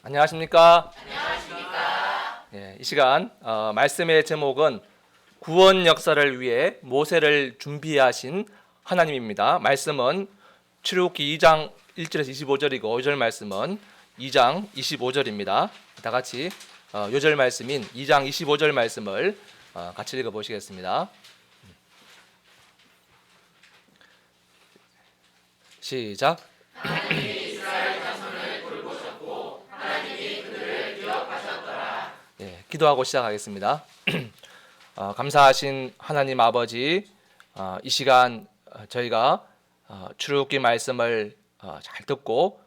안녕하십니까? 안녕하십니까? 예, 이 시간 말씀의 제목은 구원 역사를 위해 모세를 준비하신 하나님입니다. 말씀은 출애굽기 2장 1절에서 25절이고 5절 말씀은 2장 25절입니다. 다 같이 요절 말씀인 2장 25절 말씀을 같이 읽어보시겠습니다. 시작. 예, 기도하고 시작하겠습니다. 감사하신 하나님 아버지, 이 시간 저희가 출애굽기 말씀을 잘 듣고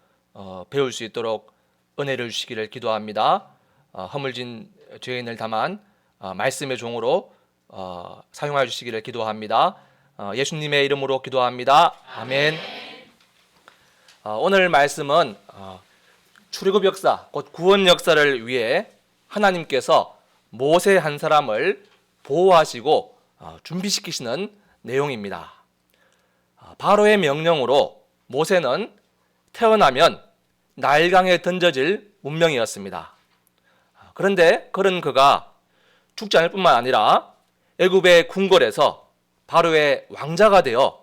배울 수 있도록 은혜를 주시기를 기도합니다. 허물진 죄인을 담은 말씀의 종으로 사용하여 주시기를 기도합니다. 예수님의 이름으로 기도합니다. 아멘. 오늘 말씀은 출애굽 역사, 곧 구원 역사를 위해 하나님께서 모세 한 사람을 보호하시고 준비시키시는 내용입니다. 바로의 명령으로 모세는 태어나면 나일강에 던져질 운명이었습니다. 그런데 그런 그가 죽지 않을 뿐만 아니라 애굽의 궁궐에서 바로의 왕자가 되어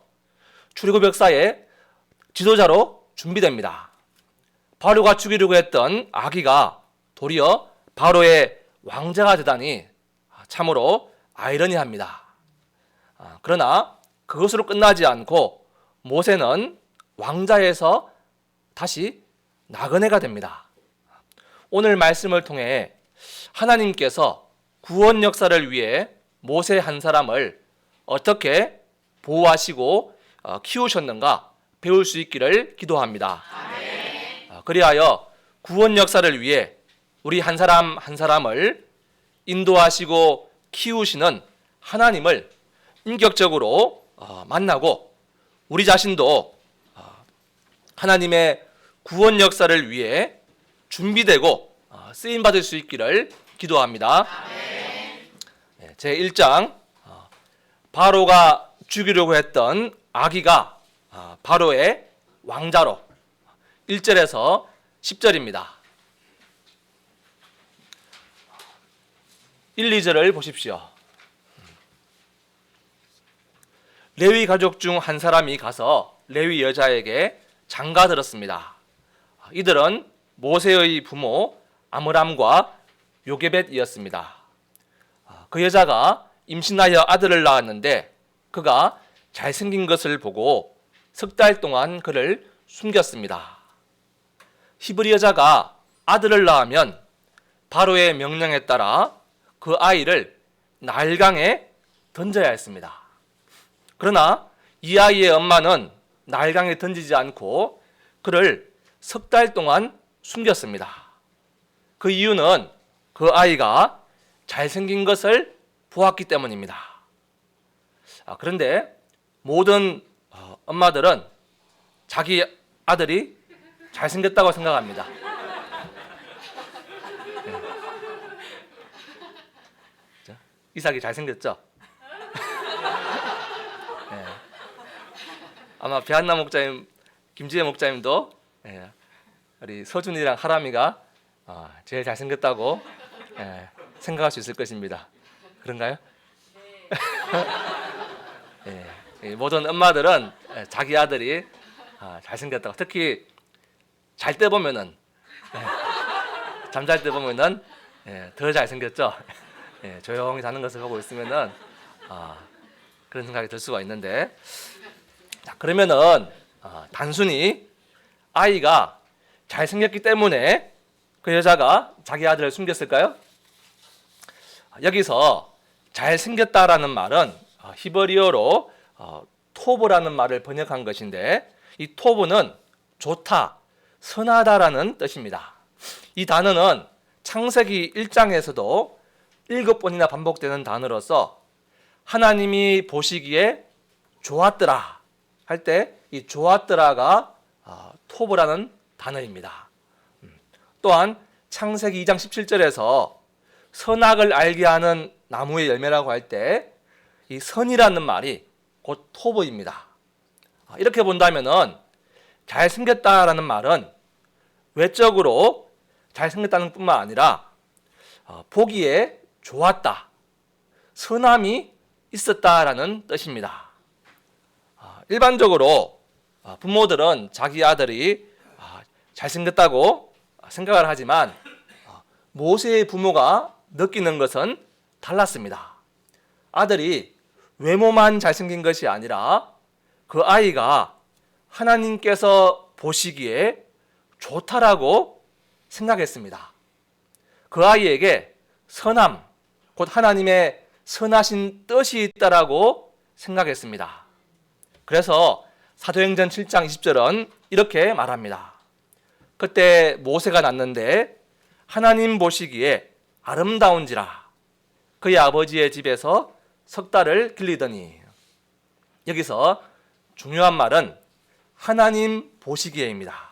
출애굽 역사의 지도자로 준비됩니다. 바로가 죽이려고 했던 아기가 도리어 바로의 왕자가 되다니 참으로 아이러니합니다. 그러나 그것으로 끝나지 않고 모세는 왕자에서 다시 나그네가 됩니다. 오늘 말씀을 통해 하나님께서 구원 역사를 위해 모세 한 사람을 어떻게 보호하시고 키우셨는가 배울 수 있기를 기도합니다. 그리하여 구원 역사를 위해 우리 한 사람 한 사람을 인도하시고 키우시는 하나님을 인격적으로 만나고 우리 자신도 하나님의 구원 역사를 위해 준비되고 쓰임받을 수 있기를 기도합니다. 제 1장 바로가 죽이려고 했던 아기가 바로의 왕자로 1절에서 10절입니다. 1, 2절을 보십시오. 레위 가족 중 한 사람이 가서 레위 여자에게 장가들었습니다. 이들은 모세의 부모 아므람과 요게벳이었습니다. 그 여자가 임신하여 아들을 낳았는데 그가 잘생긴 것을 보고 석 달 동안 그를 숨겼습니다. 히브리 여자가 아들을 낳으면 바로의 명령에 따라 그 아이를 나일강에 던져야 했습니다. 그러나 이 아이의 엄마는 나일강에 던지지 않고 그를 석 달 동안 숨겼습니다. 그 이유는 그 아이가 잘생긴 것을 보았기 때문입니다. 그런데 모든 엄마들은 자기 아들이 잘생겼다고 생각합니다. 이삭이 잘생겼죠? 네. 아마 배한나 목사님, 김지혜 목사님도 우리 서준이랑 하람이가 제일 잘생겼다고 생각할 수 있을 것입니다. 그런가요? 네. 모든 엄마들은 자기 아들이 잘생겼다고, 특히 잘 때 보면은 잠잘 때 보면은 더 잘생겼죠. 조용히 자는 것을 보고 있으면은 그런 생각이 들 수가 있는데, 자, 그러면은 단순히 아이가 잘생겼기 때문에 그 여자가 자기 아들을 숨겼을까요? 여기서 잘생겼다라는 말은 히브리어로 토브라는 말을 번역한 것인데, 이 토브는 좋다, 선하다라는 뜻입니다. 이 단어는 창세기 1장에서도 7번이나 반복되는 단어로서 하나님이 보시기에 좋았더라 할 때 이 좋았더라가 토브라는 단어입니다. 또한 창세기 2장 17절에서 선악을 알게 하는 나무의 열매라고 할 때 이 선이라는 말이 곧 토브입니다. 이렇게 본다면은 잘생겼다라는 말은 외적으로 잘생겼다는 뿐만 아니라 보기에 좋았다, 선함이 있었다라는 뜻입니다. 일반적으로 부모들은 자기 아들이 잘생겼다고 생각을 하지만 모세의 부모가 느끼는 것은 달랐습니다. 아들이 외모만 잘생긴 것이 아니라 그 아이가 하나님께서 보시기에 좋다라고 생각했습니다. 그 아이에게 선함, 곧 하나님의 선하신 뜻이 있다라고 생각했습니다. 그래서 사도행전 7장 20절은 이렇게 말합니다. 그때 모세가 낳는데 하나님 보시기에 아름다운지라 그의 아버지의 집에서 석 달을 길리더니. 여기서 중요한 말은 하나님 보시기에입니다.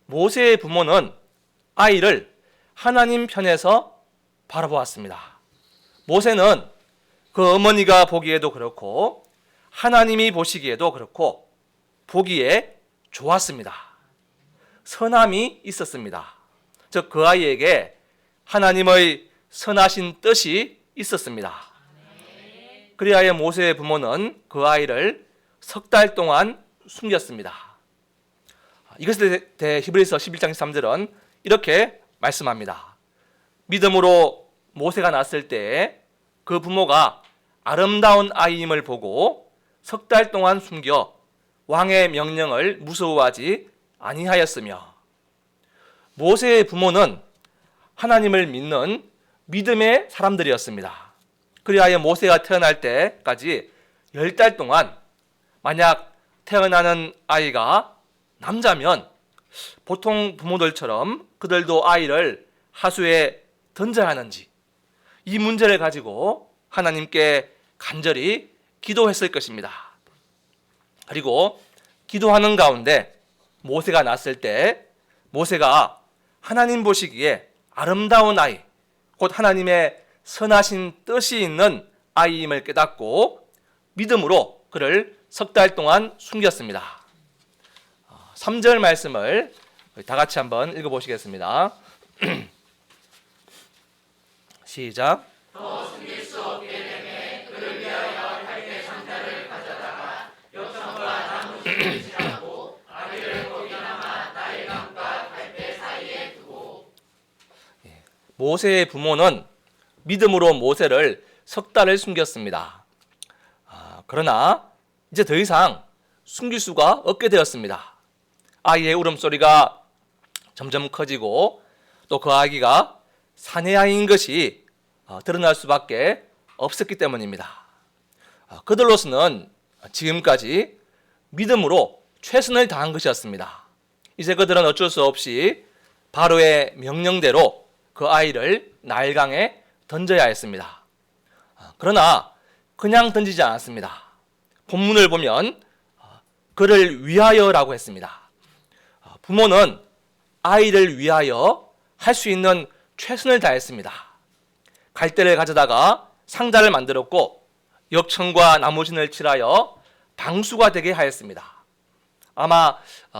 모세의 부모는 아이를 하나님 편에서 바라보았습니다. 모세는 그 어머니가 보기에도 그렇고 하나님이 보시기에도 그렇고 보기에 좋았습니다. 선함이 있었습니다. 즉 그 아이에게 하나님의 선하신 뜻이 있었습니다. 그리하여 모세의 부모는 그 아이를 석 달 동안 숨겼습니다. 이것에 대해 히브리서 11장 13절은 이렇게 말씀합니다. 믿음으로 모세가 낳았을 때 그 부모가 아름다운 아이임을 보고 석 달 동안 숨겨 왕의 명령을 무서워하지 아니하였으며. 모세의 부모는 하나님을 믿는 믿음의 사람들이었습니다. 그리하여 모세가 태어날 때까지 10달 동안 만약 태어나는 아이가 남자면 보통 부모들처럼 그들도 아이를 하수에 던져야 하는지 이 문제를 가지고 하나님께 간절히 기도했을 것입니다. 그리고 기도하는 가운데 모세가 낳았을 때 모세가 하나님 보시기에 아름다운 아이, 곧 하나님의 선하신 뜻이 있는 아이임을 깨닫고 믿음으로 그를 석 달 동안 숨겼습니다. 3절 말씀을 다 같이 한번 읽어보시겠습니다. 시작. 더 숨길 수 없게 되매 그를 위하여 갈대 상자를 가져다가 역청과 나무를 칠하고 아기를 거기나마 나일강과 갈대 사이에 두고. 모세의 부모는 믿음으로 모세를 석 달을 숨겼습니다. 그러나 이제 더 이상 숨길 수가 없게 되었습니다. 아이의 울음소리가 점점 커지고 또 그 아기가 사내아이인 것이 드러날 수밖에 없었기 때문입니다. 그들로서는 지금까지 믿음으로 최선을 다한 것이었습니다. 이제 그들은 어쩔 수 없이 바로의 명령대로 그 아이를 나일강에 던져야 했습니다. 그러나 그냥 던지지 않았습니다. 본문을 보면 그를 위하여라고 했습니다. 부모는 아이를 위하여 할 수 있는 최선을 다했습니다. 갈대를 가져다가 상자를 만들었고 역청과 나무신을 칠하여 방수가 되게 하였습니다. 아마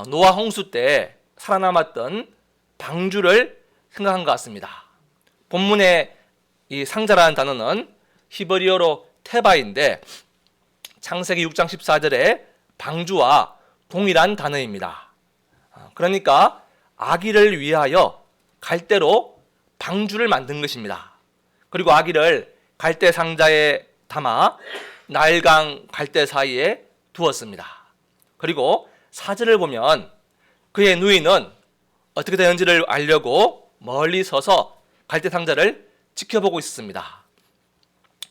노아 홍수 때 살아남았던 방주를 생각한 것 같습니다. 본문에 이 상자라는 단어는 히브리어로 테바인데 창세기 6장 14절에 방주와 동일한 단어입니다. 그러니까 아기를 위하여 갈대로 방주를 만든 것입니다. 그리고 아기를 갈대 상자에 담아 나일강 갈대 사이에 두었습니다. 그리고 사절을 보면 그의 누이는 어떻게 되는지를 알려고 멀리 서서 갈대 상자를 지켜보고 있었습니다.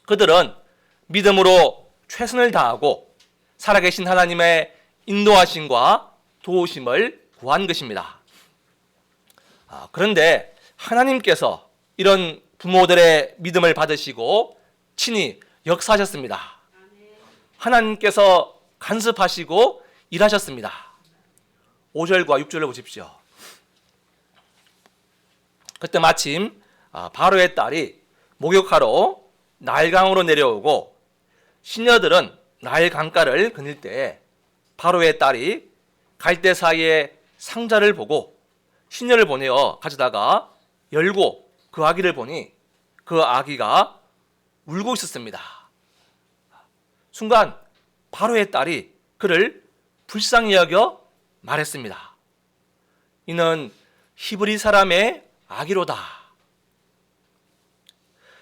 그들은 믿음으로 최선을 다하고 살아계신 하나님의 인도하심과 도우심을 구한 것입니다. 그런데 하나님께서 이런 부모들의 믿음을 받으시고 친히 역사하셨습니다. 하나님께서 간섭하시고 일하셨습니다. 5절과 6절을 보십시오. 그때 마침 바로의 딸이 목욕하러 나일강으로 내려오고 시녀들은 나일 강가를 거닐 때 바로의 딸이 갈대 사이에 상자를 보고 시녀를 보내어 가져다가 열고 그 아기를 보니 그 아기가 울고 있었습니다. 순간 바로의 딸이 그를 불쌍히 여겨 말했습니다. 이는 히브리 사람의 아기로다.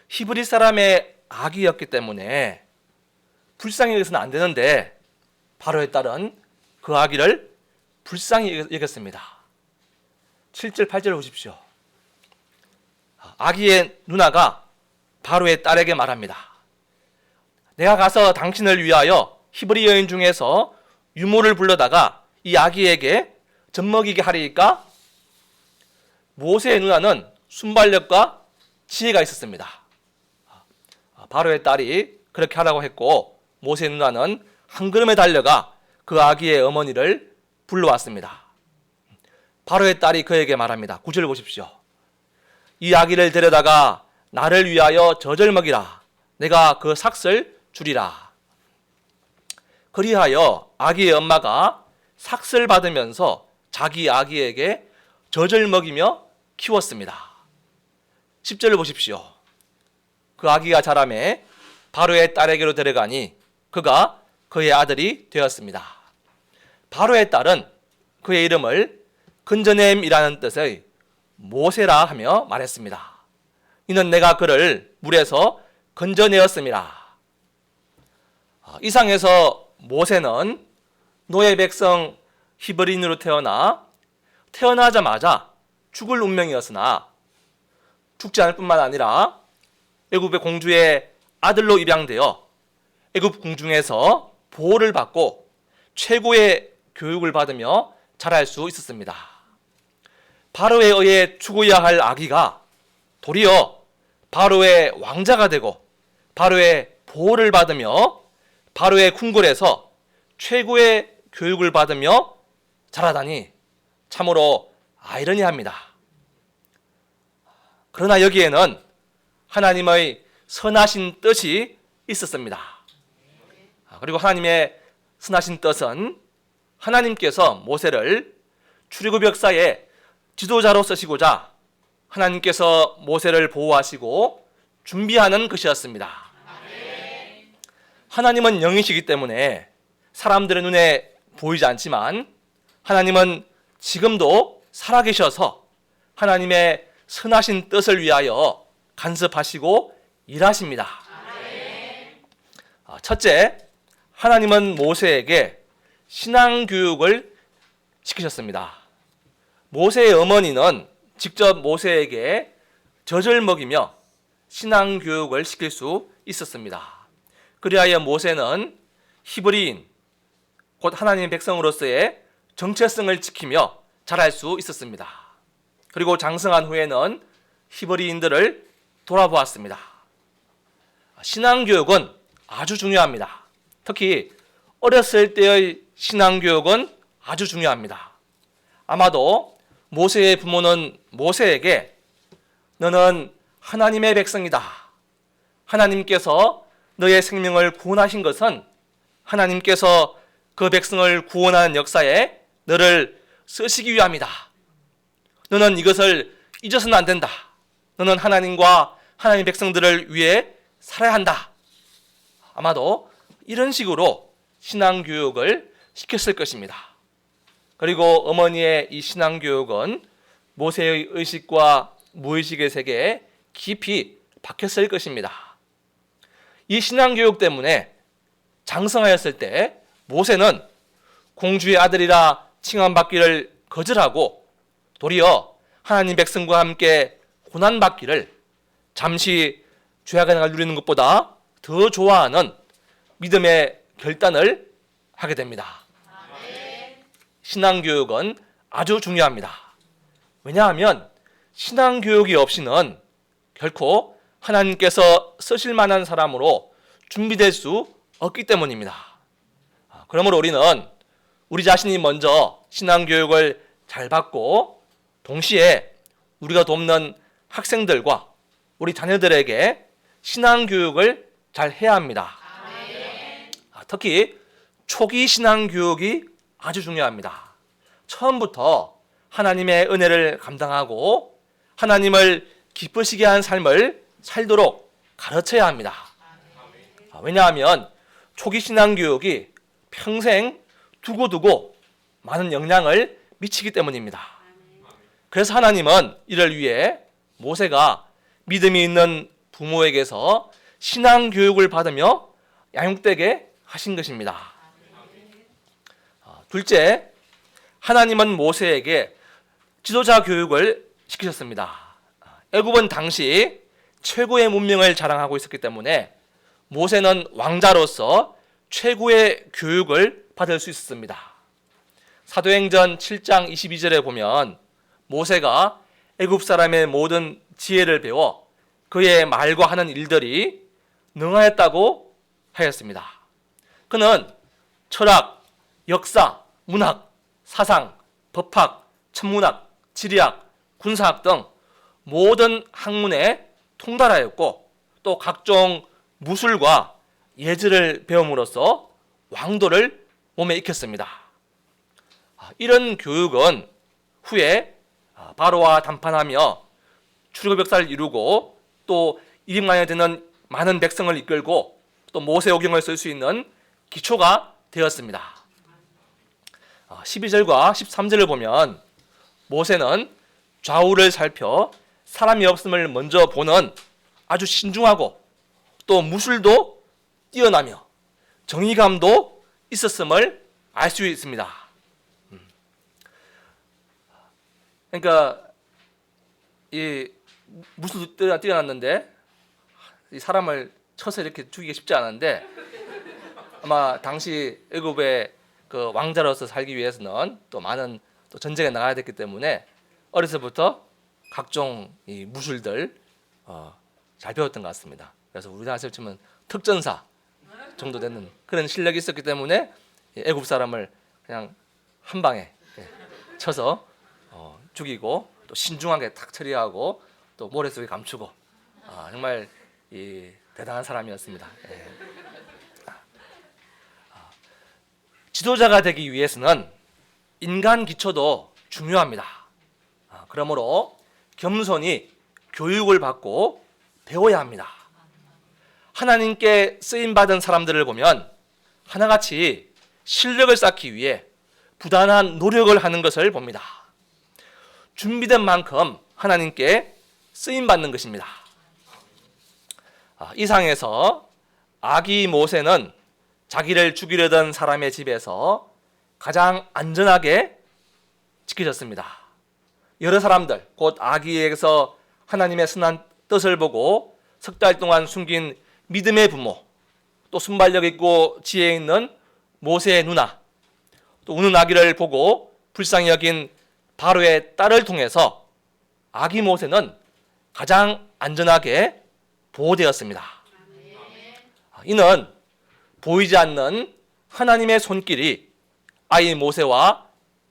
히브리 사람의 아기였기 때문에 불쌍히 여겨서는 안 되는데 바로의 딸은 그 아기를 불쌍히 여겼습니다. 7절 8절을 보십시오. 아기의 누나가 바로의 딸에게 말합니다. 내가 가서 당신을 위하여 히브리 여인 중에서 유모를 불러다가 이 아기에게 젖먹이게 하리이까? 모세의 누나는 순발력과 지혜가 있었습니다. 바로의 딸이 그렇게 하라고 했고 모세의 누나는 한 걸음에 달려가 그 아기의 어머니를 불러왔습니다. 바로의 딸이 그에게 말합니다. 9절을 보십시오. 이 아기를 데려다가 나를 위하여 젖을 먹이라. 내가 그 삭을 주리라. 그리하여 아기의 엄마가 삭을 받으면서 자기 아기에게 젖을 먹이며 키웠습니다. 10절을 보십시오. 그 아기가 자라매 바로의 딸에게로 데려가니 그가 그의 아들이 되었습니다. 바로의 딸은 그의 이름을 건져냄이라는 뜻의 모세라 하며 말했습니다. 이는 내가 그를 물에서 건져내었습니다. 이상에서 모세는 노예 백성 히브리인으로 태어나자마자 죽을 운명이었으나 죽지 않을 뿐만 아니라 애굽의 공주의 아들로 입양되어 애굽 궁중에서 보호를 받고 최고의 교육을 받으며 자랄 수 있었습니다. 바로에 의해 죽어야 할 아기가 도리어 바로의 왕자가 되고 바로의 보호를 받으며 바로의 궁궐에서 최고의 교육을 받으며 자라다니 참으로 아이러니합니다. 그러나 여기에는 하나님의 선하신 뜻이 있었습니다. 그리고 하나님의 선하신 뜻은 하나님께서 모세를 출애굽 역사의 지도자로 쓰시고자 하나님께서 모세를 보호하시고 준비하는 것이었습니다. 하나님은 영이시기 때문에 사람들의 눈에 보이지 않지만 하나님은 지금도 살아계셔서 하나님의 선하신 뜻을 위하여 간섭하시고 일하십니다. 첫째, 하나님은 모세에게 신앙교육을 시키셨습니다. 모세의 어머니는 직접 모세에게 젖을 먹이며 신앙교육을 시킬 수 있었습니다. 그리하여 모세는 히브리인, 곧 하나님의 백성으로서의 정체성을 지키며 자랄 수 있었습니다. 그리고 장성한 후에는 히브리인들을 돌아보았습니다. 신앙교육은 아주 중요합니다. 특히 어렸을 때의 신앙교육은 아주 중요합니다. 아마도 모세의 부모는 모세에게 너는 하나님의 백성이다. 하나님께서 너의 생명을 구원하신 것은 하나님께서 그 백성을 구원하는 역사에 너를 쓰시기 위함이다. 너는 이것을 잊어서는 안 된다. 너는 하나님과 하나님의 백성들을 위해 살아야 한다. 아마도 이런 식으로 신앙교육을 시켰을 것입니다. 그리고 어머니의 이 신앙교육은 모세의 의식과 무의식의 세계에 깊이 박혔을 것입니다. 이 신앙교육 때문에 장성하였을 때 모세는 공주의 아들이라 칭함받기를 거절하고 도리어 하나님 백성과 함께 고난받기를 잠시 죄악의 나를 누리는 것보다 더 좋아하는 믿음의 결단을 하게 됩니다. 신앙교육은 아주 중요합니다. 왜냐하면 신앙교육이 없이는 결코 하나님께서 쓰실 만한 사람으로 준비될 수 없기 때문입니다. 그러므로 우리는 우리 자신이 먼저 신앙교육을 잘 받고 동시에 우리가 돕는 학생들과 우리 자녀들에게 신앙교육을 잘 해야 합니다. 특히 초기 신앙교육이 아주 중요합니다. 처음부터 하나님의 은혜를 감당하고 하나님을 기쁘시게 하는 삶을 살도록 가르쳐야 합니다. 왜냐하면 초기 신앙 교육이 평생 두고두고 많은 영향을 미치기 때문입니다. 그래서 하나님은 이를 위해 모세가 믿음이 있는 부모에게서 신앙 교육을 받으며 양육되게 하신 것입니다. 둘째, 하나님은 모세에게 지도자 교육을 시키셨습니다. 애굽은 당시 최고의 문명을 자랑하고 있었기 때문에 모세는 왕자로서 최고의 교육을 받을 수 있었습니다. 사도행전 7장 22절에 보면 모세가 애굽 사람의 모든 지혜를 배워 그의 말과 하는 일들이 능하였다고 하였습니다. 그는 철학, 역사, 문학, 사상, 법학, 천문학, 지리학, 군사학 등 모든 학문에 통달하였고 또 각종 무술과 예술을 배움으로써 왕도를 몸에 익혔습니다. 이런 교육은 후에 바로와 담판하며 출애굽 역사를 이루고 또 200만여 되는 많은 백성을 이끌고 또 모세오경을 쓸 수 있는 기초가 되었습니다. 12절과 13절을 보면 모세는 좌우를 살펴 사람이 없음을 먼저 보는 아주 신중하고 또 무술도 뛰어나며 정의감도 있었음을 알 수 있습니다. 그러니까 이 무술도 뛰어났는데 이 사람을 쳐서 이렇게 죽이기 쉽지 않은데 아마 당시 애굽의 그 왕자로서 살기 위해서는 또 많은 또 전쟁에 나가야 됐기 때문에 어려서부터 각종 이 무술들 잘 배웠던 것 같습니다. 그래서 우리나라에서 치면 특전사 정도 되는 그런 실력이 있었기 때문에 애굽 사람을 그냥 한 방에 쳐서 죽이고 또 신중하게 탁 처리하고 또 모래 속에 감추고 정말 이 대단한 사람이었습니다. 지도자가 되기 위해서는 인간 기초도 중요합니다. 그러므로 겸손히 교육을 받고 배워야 합니다. 하나님께 쓰임받은 사람들을 보면 하나같이 실력을 쌓기 위해 부단한 노력을 하는 것을 봅니다. 준비된 만큼 하나님께 쓰임받는 것입니다. 이상에서 아기 모세는 자기를 죽이려던 사람의 집에서 가장 안전하게 지켜졌습니다. 여러 사람들, 곧 아기에게서 하나님의 선한 뜻을 보고 석 달 동안 숨긴 믿음의 부모, 또 순발력 있고 지혜 있는 모세의 누나, 또 우는 아기를 보고 불쌍히 여긴 바로의 딸을 통해서 아기 모세는 가장 안전하게 보호되었습니다. 이는 보이지 않는 하나님의 손길이 아이 모세와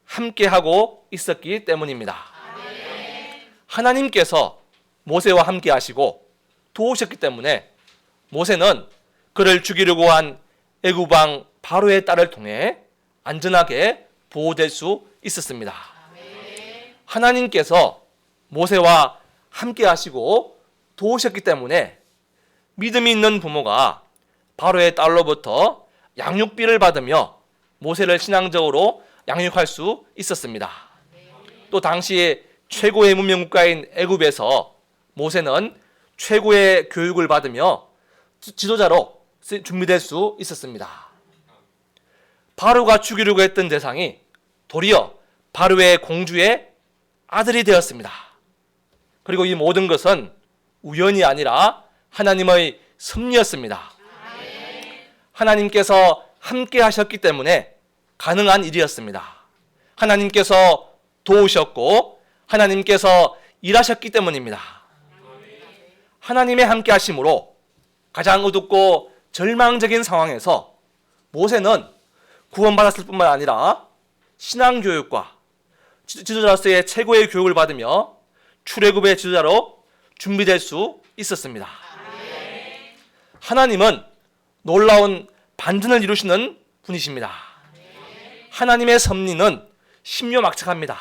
함께하고 있었기 때문입니다. 하나님께서 모세와 함께 하시고 도우셨기 때문에 모세는 그를 죽이려고 한 애굽 왕 바로의 딸을 통해 안전하게 보호될 수 있었습니다. 하나님께서 모세와 함께 하시고 도우셨기 때문에 믿음이 있는 부모가 바로의 딸로부터 양육비를 받으며 모세를 신앙적으로 양육할 수 있었습니다. 또 당시 최고의 문명 국가인 애굽에서 모세는 최고의 교육을 받으며 지도자로 준비될 수 있었습니다. 바로가 죽이려고 했던 대상이 도리어 바로의 공주의 아들이 되었습니다. 그리고 이 모든 것은 우연이 아니라 하나님의 섭리였습니다. 하나님께서 함께 하셨기 때문에 가능한 일이었습니다. 하나님께서 도우셨고 하나님께서 일하셨기 때문입니다. 하나님의 함께 하심으로 가장 어둡고 절망적인 상황에서 모세는 구원받았을 뿐만 아니라 신앙교육과 지도자로서의 최고의 교육을 받으며 출애굽의 지도자로 준비될 수 있었습니다. 하나님은 놀라운 반전을 이루시는 분이십니다. 하나님의 섭리는 신묘막측합니다.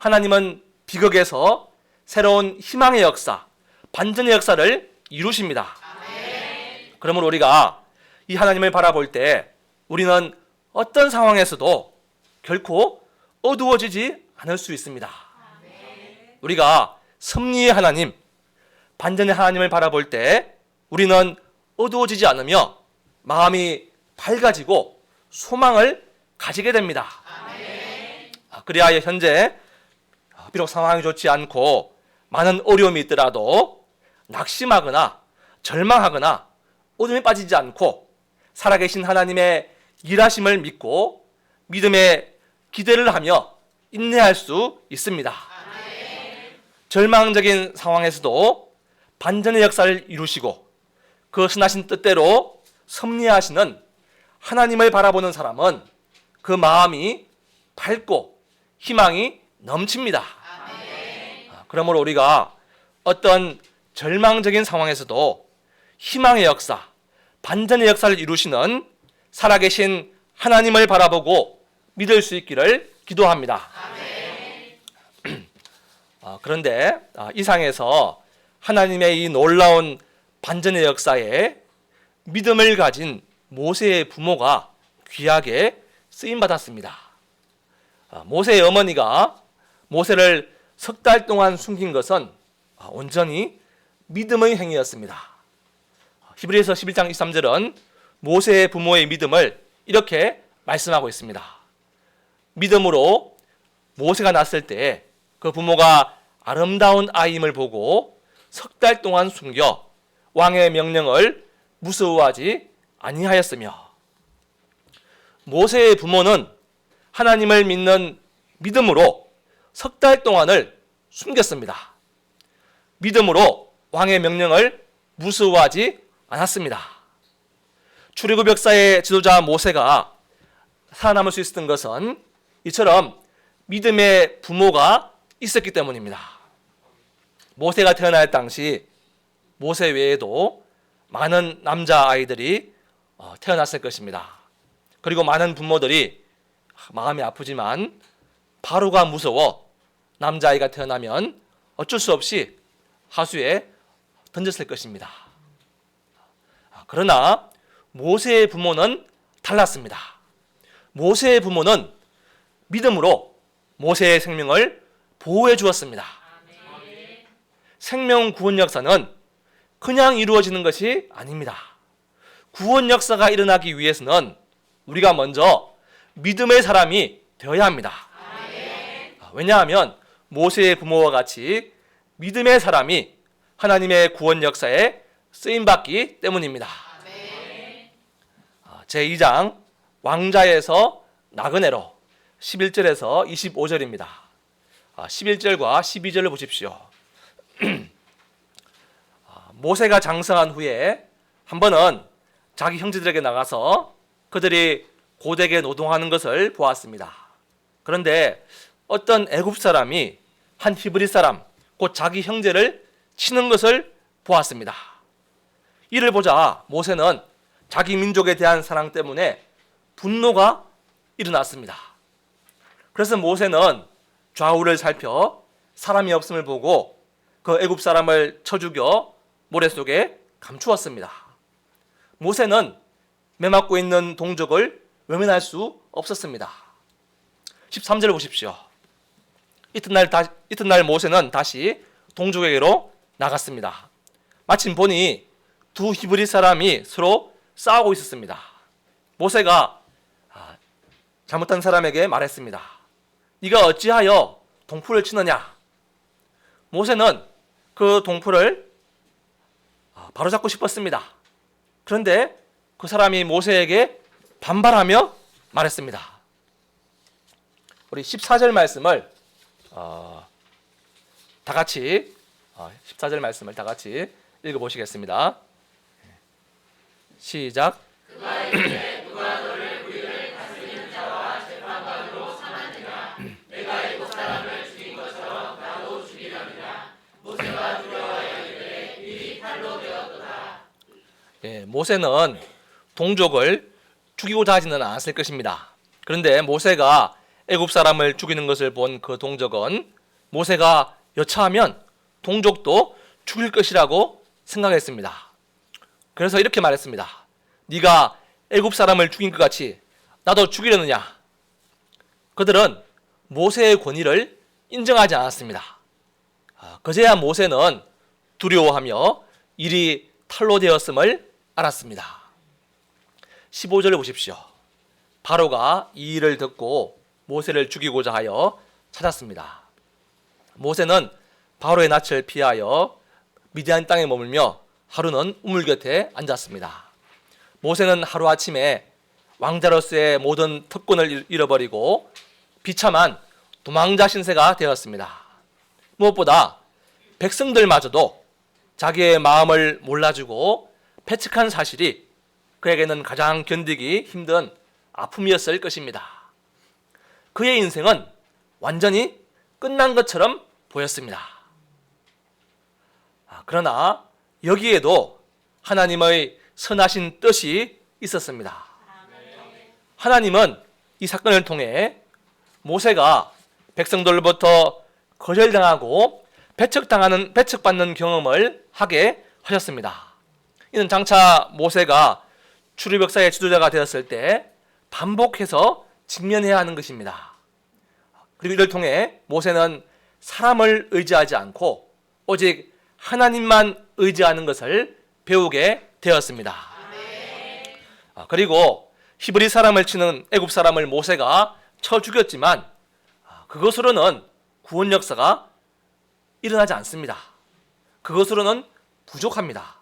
하나님은 비극에서 새로운 희망의 역사, 반전의 역사를 이루십니다. 그러므로 우리가 이 하나님을 바라볼 때 우리는 어떤 상황에서도 결코 어두워지지 않을 수 있습니다. 우리가 섭리의 하나님, 반전의 하나님을 바라볼 때 우리는 어두워지지 않으며 마음이 밝아지고 소망을 가지게 됩니다. 그리하여 현재 비록 상황이 좋지 않고 많은 어려움이 있더라도 낙심하거나 절망하거나 어둠에 빠지지 않고 살아계신 하나님의 일하심을 믿고 믿음의 기대를 하며 인내할 수 있습니다. 절망적인 상황에서도 반전의 역사를 이루시고 그 선하신 뜻대로 섭리하시는 하나님을 바라보는 사람은 그 마음이 밝고 희망이 넘칩니다. 그러므로 우리가 어떤 절망적인 상황에서도 희망의 역사, 반전의 역사를 이루시는 살아계신 하나님을 바라보고 믿을 수 있기를 기도합니다. 그런데 이 상에서 하나님의 이 놀라운 반전의 역사에 믿음을 가진 모세의 부모가 귀하게 쓰임받았습니다. 모세의 어머니가 모세를 석 달 동안 숨긴 것은 온전히 믿음의 행위였습니다. 히브리서 11장 23절은 모세의 부모의 믿음을 이렇게 말씀하고 있습니다. 믿음으로 모세가 낳았을 때 그 부모가 아름다운 아이임을 보고 석 달 동안 숨겨 왕의 명령을 무서워하지 아니하였으며, 모세의 부모는 하나님을 믿는 믿음으로 석 달 동안을 숨겼습니다. 믿음으로 왕의 명령을 무서워하지 않았습니다. 출애굽 역사의 지도자 모세가 살아남을 수 있었던 것은 이처럼 믿음의 부모가 있었기 때문입니다. 모세가 태어날 당시 모세 외에도 많은 남자아이들이 태어났을 것입니다. 그리고 많은 부모들이 마음이 아프지만 바로가 무서워 남자아이가 태어나면 어쩔 수 없이 하수에 던졌을 것입니다. 그러나 모세의 부모는 달랐습니다. 모세의 부모는 믿음으로 모세의 생명을 보호해 주었습니다. 생명 구원 역사는 그냥 이루어지는 것이 아닙니다. 구원 역사가 일어나기 위해서는 우리가 먼저 믿음의 사람이 되어야 합니다. 왜냐하면 모세의 부모와 같이 믿음의 사람이 하나님의 구원 역사에 쓰임받기 때문입니다. 제2장 왕자에서 나그네로 11절에서 25절입니다. 11절과 12절을 보십시오. 모세가 장성한 후에 한 번은 자기 형제들에게 나가서 그들이 고되게 노동하는 것을 보았습니다. 그런데 어떤 애굽 사람이 한 히브리 사람, 곧 자기 형제를 치는 것을 보았습니다. 이를 보자 모세는 자기 민족에 대한 사랑 때문에 분노가 일어났습니다. 그래서 모세는 좌우를 살펴 사람이 없음을 보고 그 애굽 사람을 쳐 죽여 모래 속에 감추었습니다. 모세는 매맞고 있는 동족을 외면할 수 없었습니다. 13절을 보십시오. 이튿날 모세는 다시 동족에게로 나갔습니다. 마침 보니 두 히브리 사람이 서로 싸우고 있었습니다. 모세가 잘못한 사람에게 말했습니다. 네가 어찌하여 동풀을 치느냐? 모세는 그 동풀을 바로잡고 싶었습니다. 그런데 그 사람이 모세에게 반발하며 말했습니다. 우리 14절 말씀을 다 같이 14절 말씀을 다 같이 읽어보시겠습니다. 시작. 누가 너를 우리를 다스리는 자와 재판관으로 삼았느냐? 내가 일곱 사람을 죽인 것처럼 나도 죽이려느냐? 모세가 두려워하여 이르되 이 칼로 되었도다. 모세는 동족을 죽이고자 하지는 않았을 것입니다. 그런데 모세가 애굽 사람을 죽이는 것을 본 그 동족은 모세가 여차하면 동족도 죽일 것이라고 생각했습니다. 그래서 이렇게 말했습니다. 네가 애굽 사람을 죽인 것 같이 나도 죽이려느냐? 그들은 모세의 권위를 인정하지 않았습니다. 그제야 모세는 두려워하며 일이 탈로 되었음을 알았습니다. 15절을 보십시오. 바로가 이 일을 듣고 모세를 죽이고자 하여 찾았습니다. 모세는 바로의 낯을 피하여 미디안 땅에 머물며 하루는 우물 곁에 앉았습니다. 모세는 하루아침에 왕자로서의 모든 특권을 잃어버리고 비참한 도망자 신세가 되었습니다. 무엇보다 백성들마저도 자기의 마음을 몰라주고 패측한 사실이 그에게는 가장 견디기 힘든 아픔이었을 것입니다. 그의 인생은 완전히 끝난 것처럼 보였습니다. 그러나 여기에도 하나님의 선하신 뜻이 있었습니다. 하나님은 이 사건을 통해 모세가 백성들로부터 거절당하고 배척받는 경험을 하게 하셨습니다. 이는 장차 모세가 출애굽 역사의 지도자가 되었을 때 반복해서 직면해야 하는 것입니다. 그리고 이를 통해 모세는 사람을 의지하지 않고 오직 하나님만 의지하는 것을 배우게 되었습니다. 그리고 히브리 사람을 치는 애굽 사람을 모세가 쳐 죽였지만 그것으로는 구원 역사가 일어나지 않습니다. 그것으로는 부족합니다.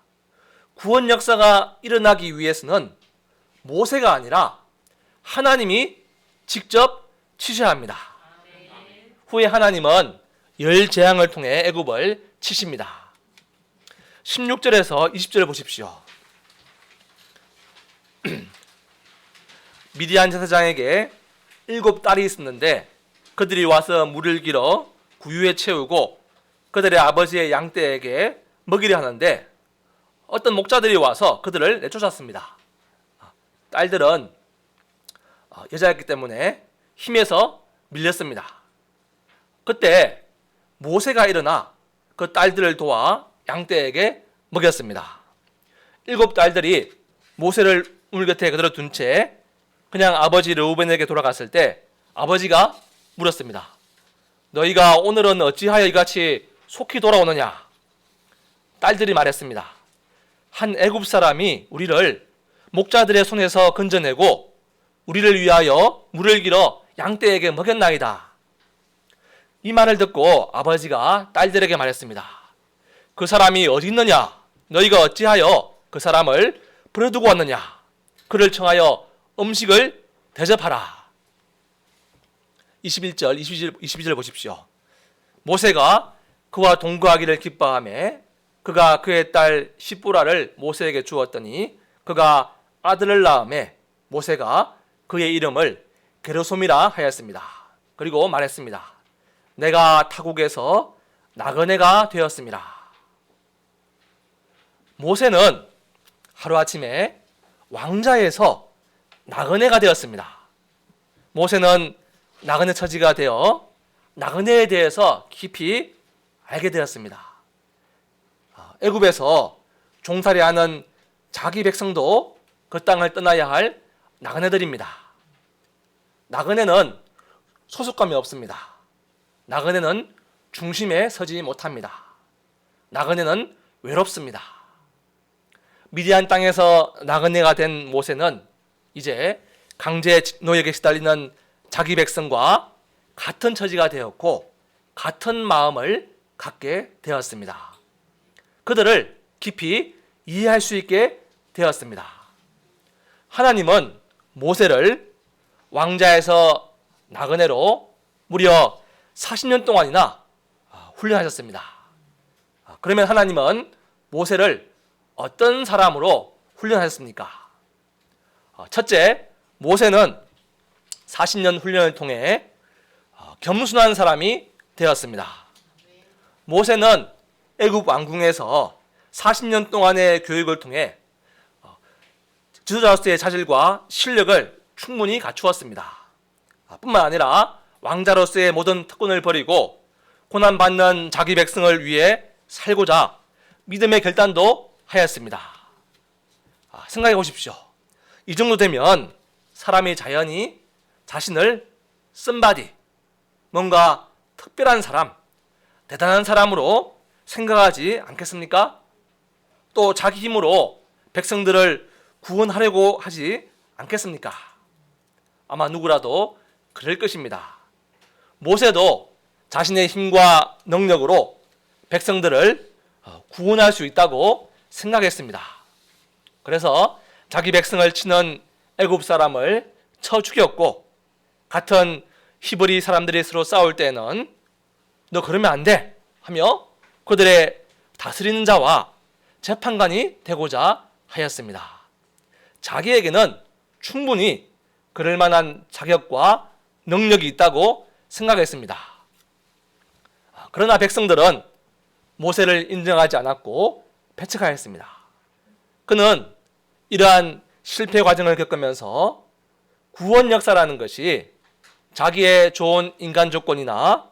구원 역사가 일어나기 위해서는 모세가 아니라 하나님이 직접 치셔야 합니다. 후에 하나님은 열 재앙을 통해 애굽을 치십니다. 16절에서 20절을 보십시오. 미디안 제사장에게 7딸이 있었는데 그들이 와서 물을 길어 구유에 채우고 그들의 아버지의 양떼에게 먹이려 하는데 어떤 목자들이 와서 그들을 내쫓았습니다. 딸들은 여자였기 때문에 힘에서 밀렸습니다. 그때 모세가 일어나 그 딸들을 도와 양떼에게 먹였습니다. 7딸들이 모세를 우물 곁에 그대로 둔 채 그냥 아버지 르우벤에게 돌아갔을 때 아버지가 물었습니다. 너희가 오늘은 어찌하여 이같이 속히 돌아오느냐? 딸들이 말했습니다. 한 애굽 사람이 우리를 목자들의 손에서 건져내고 우리를 위하여 물을 길어 양떼에게 먹였나이다. 이 말을 듣고 아버지가 딸들에게 말했습니다. 그 사람이 어디 있느냐? 너희가 어찌하여 그 사람을 버려두고 왔느냐? 그를 청하여 음식을 대접하라. 21절, 22절 보십시오. 모세가 그와 동거하기를 기뻐하며 그가 그의 딸 시보라를 모세에게 주었더니 그가 아들을 낳음에 모세가 그의 이름을 게르솜이라 하였습니다. 그리고 말했습니다. 내가 타국에서 나그네가 되었습니다. 모세는 하루아침에 왕자에서 나그네가 되었습니다. 모세는 나그네 처지가 되어 나그네에 대해서 깊이 알게 되었습니다. 애굽에서 종살이하는 자기 백성도 그 땅을 떠나야 할 나그네들입니다. 나그네는 소속감이 없습니다. 나그네는 중심에 서지 못합니다. 나그네는 외롭습니다. 미디안 땅에서 나그네가 된 모세는 이제 강제 노역에 시달리는 자기 백성과 같은 처지가 되었고 같은 마음을 갖게 되었습니다. 그들을 깊이 이해할 수 있게 되었습니다. 하나님은 모세를 왕자에서 나그네로 무려 40년 동안이나 훈련하셨습니다. 그러면 하나님은 모세를 어떤 사람으로 훈련하셨습니까? 첫째, 모세는 40년 훈련을 통해 겸손한 사람이 되었습니다. 모세는 애굽 왕궁에서 40년 동안의 교육을 통해 지도자로서의 자질과 실력을 충분히 갖추었습니다. 뿐만 아니라 왕자로서의 모든 특권을 버리고 고난받는 자기 백성을 위해 살고자 믿음의 결단도 하였습니다. 생각해 보십시오. 이 정도 되면 사람이 자연히 자신을 somebody, 뭔가 특별한 사람, 대단한 사람으로 생각하지 않겠습니까? 또 자기 힘으로 백성들을 구원하려고 하지 않겠습니까? 아마 누구라도 그럴 것입니다. 모세도 자신의 힘과 능력으로 백성들을 구원할 수 있다고 생각했습니다. 그래서 자기 백성을 치는 애굽 사람을 쳐 죽였고, 같은 히브리 사람들이 서로 싸울 때는 너 그러면 안 돼 하며 그들의 다스리는 자와 재판관이 되고자 하였습니다. 자기에게는 충분히 그럴 만한 자격과 능력이 있다고 생각했습니다. 그러나 백성들은 모세를 인정하지 않았고 배척하였습니다. 그는 이러한 실패 과정을 겪으면서 구원 역사라는 것이 자기의 좋은 인간 조건이나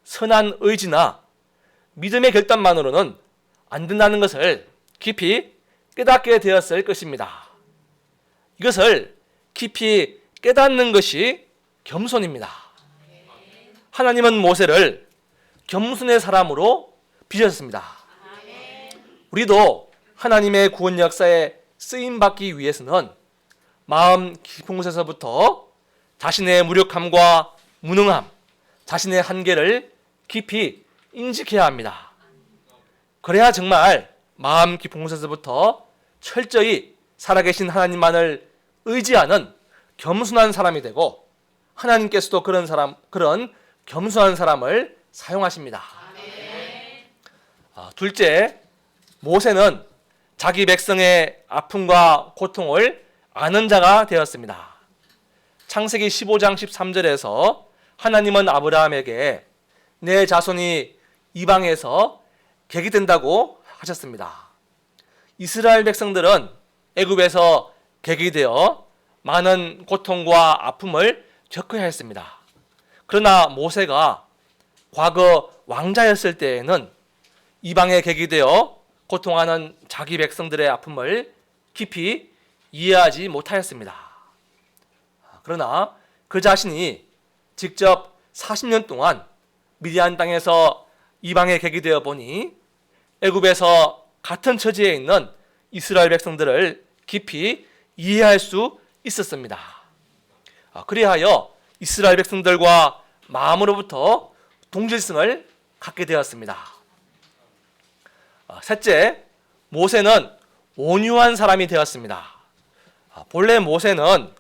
선한 의지나 믿음의 결단만으로는 안 된다는 것을 깊이 깨닫게 되었을 것입니다. 이것을 깊이 깨닫는 것이 겸손입니다. 하나님은 모세를 겸손의 사람으로 빚으셨습니다. 우리도 하나님의 구원 역사에 쓰임받기 위해서는 마음 깊은 곳에서부터 자신의 무력함과 무능함, 자신의 한계를 깊이 인식해야 합니다. 그래야 정말 마음 깊은 곳에서부터 철저히 살아계신 하나님만을 의지하는 겸손한 사람이 되고, 하나님께서도 그런 겸손한 사람을 사용하십니다. 둘째, 모세는 자기 백성의 아픔과 고통을 아는 자가 되었습니다. 창세기 15장 13절에서 하나님은 아브라함에게 내 자손이 이방에서 객이 된다고 하셨습니다. 이스라엘 백성들은 애굽에서 객이 되어 많은 고통과 아픔을 겪어야 했습니다. 그러나 모세가 과거 왕자였을 때에는 이방의 객이 되어 고통하는 자기 백성들의 아픔을 깊이 이해하지 못하였습니다. 그러나 그 자신이 직접 40년 동안 미디안 땅에서 이방의 객이 되어 보니 애굽에서 같은 처지에 있는 이스라엘 백성들을 깊이 이해할 수 있었습니다. 그리하여 이스라엘 백성들과 마음으로부터 동질성을 갖게 되었습니다. 셋째, 모세는 온유한 사람이 되었습니다. 본래 모세는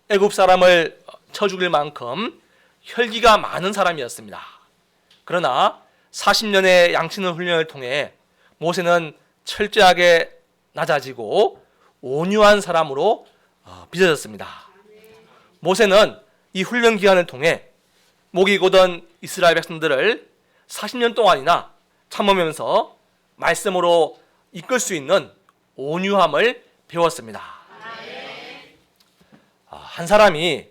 애굽 사람을 쳐 죽일 만큼 혈기가 많은 사람이었습니다. 그러나 40년의 양치는 훈련을 통해 모세는 철저하게 낮아지고 온유한 사람으로 빚어졌습니다. 모세는 이 훈련 기간을 통해 목이 고던 이스라엘 백성들을 40년 동안이나 참으면서 말씀으로 이끌 수 있는 온유함을 배웠습니다. 한 사람이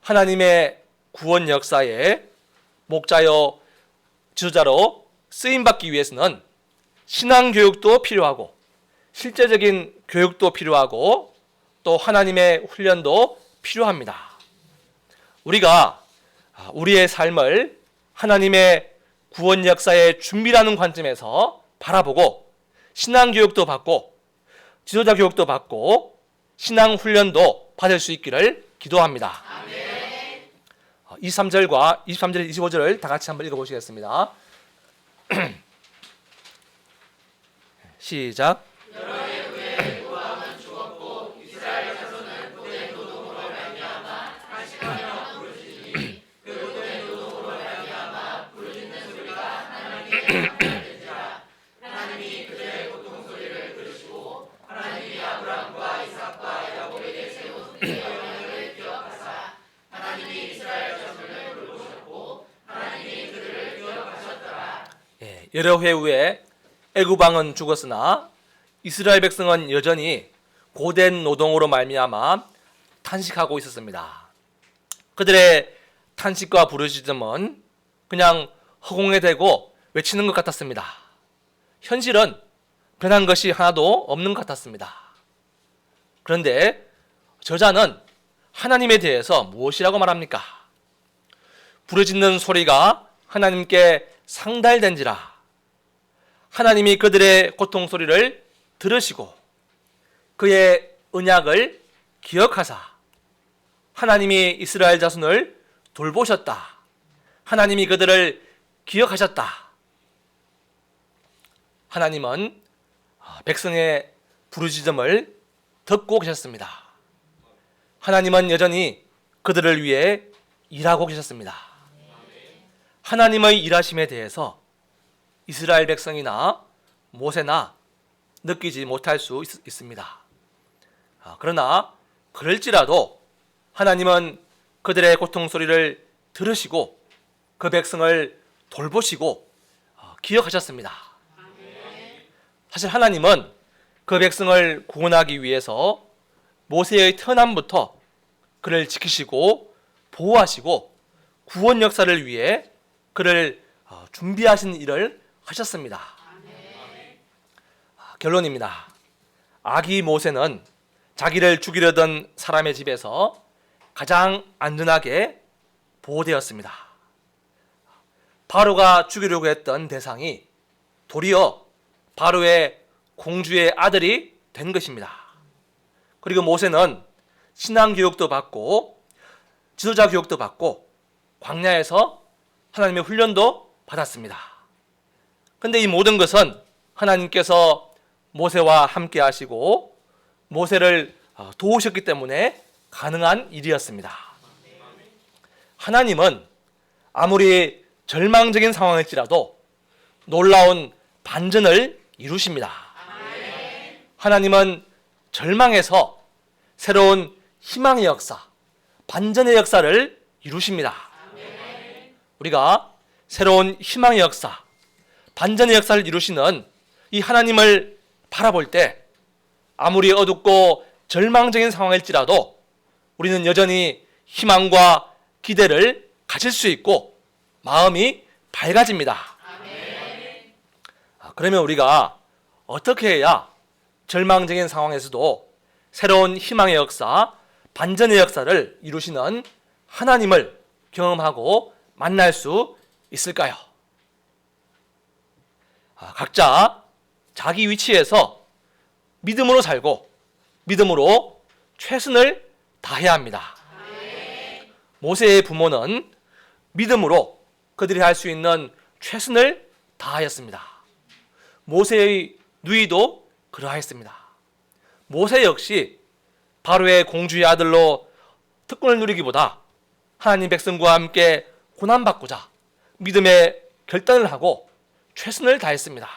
하나님의 구원 역사에 목자요 지도자로 쓰임받기 위해서는 신앙 교육도 필요하고 실제적인 교육도 필요하고 또 하나님의 훈련도 필요합니다. 우리가 우리의 삶을 하나님의 구원 역사의 준비라는 관점에서 바라보고 신앙 교육도 받고 지도자 교육도 받고 신앙 훈련도 받을 수 있기를 기도합니다. 23절과 25절을 다 같이 한번 읽어보시겠습니다. 시작. 여러 해 후에 애굽 왕은 죽었으나 이스라엘 백성은 여전히 고된 노동으로 말미암아 탄식하고 있었습니다. 그들의 탄식과 부르짖음은 그냥 허공에 대고 외치는 것 같았습니다. 현실은 변한 것이 하나도 없는 것 같았습니다. 그런데 저자는 하나님에 대해서 무엇이라고 말합니까? 부르짖는 소리가 하나님께 상달된지라. 하나님이 그들의 고통 소리를 들으시고 그의 언약을 기억하사 하나님이 이스라엘 자손을 돌보셨다. 하나님이 그들을 기억하셨다. 하나님은 백성의 부르짖음을 듣고 계셨습니다. 하나님은 여전히 그들을 위해 일하고 계셨습니다. 하나님의 일하심에 대해서 이스라엘 백성이나 모세나 느끼지 못할 수 있습니다. 그러나 그럴지라도 하나님은 그들의 고통 소리를 들으시고 그 백성을 돌보시고 기억하셨습니다. 사실 하나님은 그 백성을 구원하기 위해서 모세의 태어남부터 그를 지키시고 보호하시고 구원 역사를 위해 그를 준비하신 일을 하셨습니다. 결론입니다. 아기 모세는 자기를 죽이려던 사람의 집에서 가장 안전하게 보호되었습니다. 바로가 죽이려고 했던 대상이 도리어 바로의 공주의 아들이 된 것입니다. 그리고 모세는 신앙 교육도 받고 지도자 교육도 받고 광야에서 하나님의 훈련도 받았습니다. 그런데 이 모든 것은 하나님께서 모세와 함께 하시고 모세를 도우셨기 때문에 가능한 일이었습니다. 하나님은 아무리 절망적인 상황일지라도 놀라운 반전을 이루십니다. 하나님은 절망에서 새로운 희망의 역사, 반전의 역사를 이루십니다. 우리가 새로운 희망의 역사, 반전의 역사를 이루시는 이 하나님을 바라볼 때 아무리 어둡고 절망적인 상황일지라도 우리는 여전히 희망과 기대를 가질 수 있고 마음이 밝아집니다. 그러면 우리가 어떻게 해야 절망적인 상황에서도 새로운 희망의 역사, 반전의 역사를 이루시는 하나님을 경험하고 만날 수 있을까요? 각자 자기 위치에서 믿음으로 살고 믿음으로 최선을 다해야 합니다. 모세의 부모는 믿음으로 그들이 할 수 있는 최선을 다하였습니다. 모세의 누이도 그러하였습니다. 모세 역시 바로의 공주의 아들로 특권을 누리기보다 하나님 백성과 함께 고난받고자 믿음의 결단을 하고 최선을 다했습니다.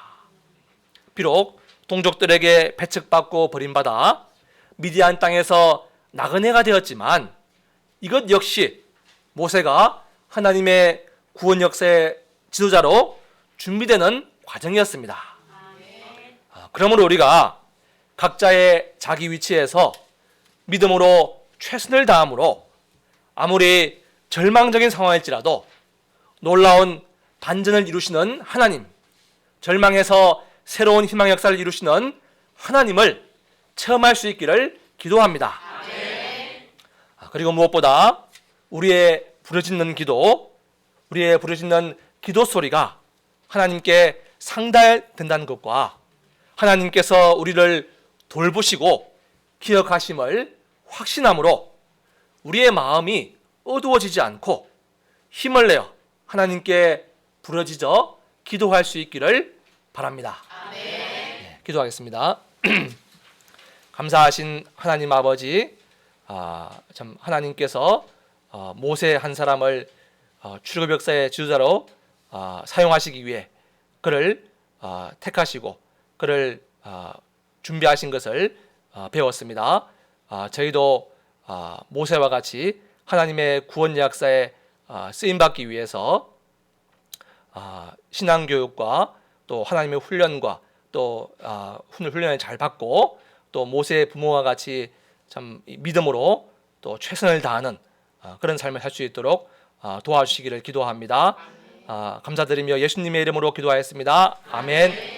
비록 동족들에게 배척받고 버림받아 미디안 땅에서 나그네가 되었지만 이것 역시 모세가 하나님의 구원 역사의 지도자로 준비되는 과정이었습니다. 그러므로 우리가 각자의 자기 위치에서 믿음으로 최선을 다함으로 아무리 절망적인 상황일지라도 놀라운 반전을 이루시는 하나님, 절망에서 새로운 희망 역사를 이루시는 하나님을 체험할 수 있기를 기도합니다. 그리고 무엇보다 우리의 부르짖는 기도, 우리의 부르짖는 기도 소리가 하나님께 상달된다는 것과 하나님께서 우리를 돌보시고 기억하심을 확신함으로 우리의 마음이 어두워지지 않고 힘을 내어 하나님께 부르짖어 기도할 수 있기를 바랍니다. 네, 기도하겠습니다. 감사하신 하나님 아버지, 참 하나님께서 모세 한 사람을 출애굽 역사의 지도자로 사용하시기 위해 그를 택하시고 그를 준비하신 것을 배웠습니다. 저희도 모세와 같이 하나님의 구원 역사에 쓰임받기 위해서 신앙교육과 또 하나님의 훈련과 또 훈련을 잘 받고 또 모세의 부모와 같이 참 믿음으로 또 최선을 다하는 그런 삶을 살 수 있도록 도와주시기를 기도합니다. 감사드리며 예수님의 이름으로 기도하였습니다. 아멘.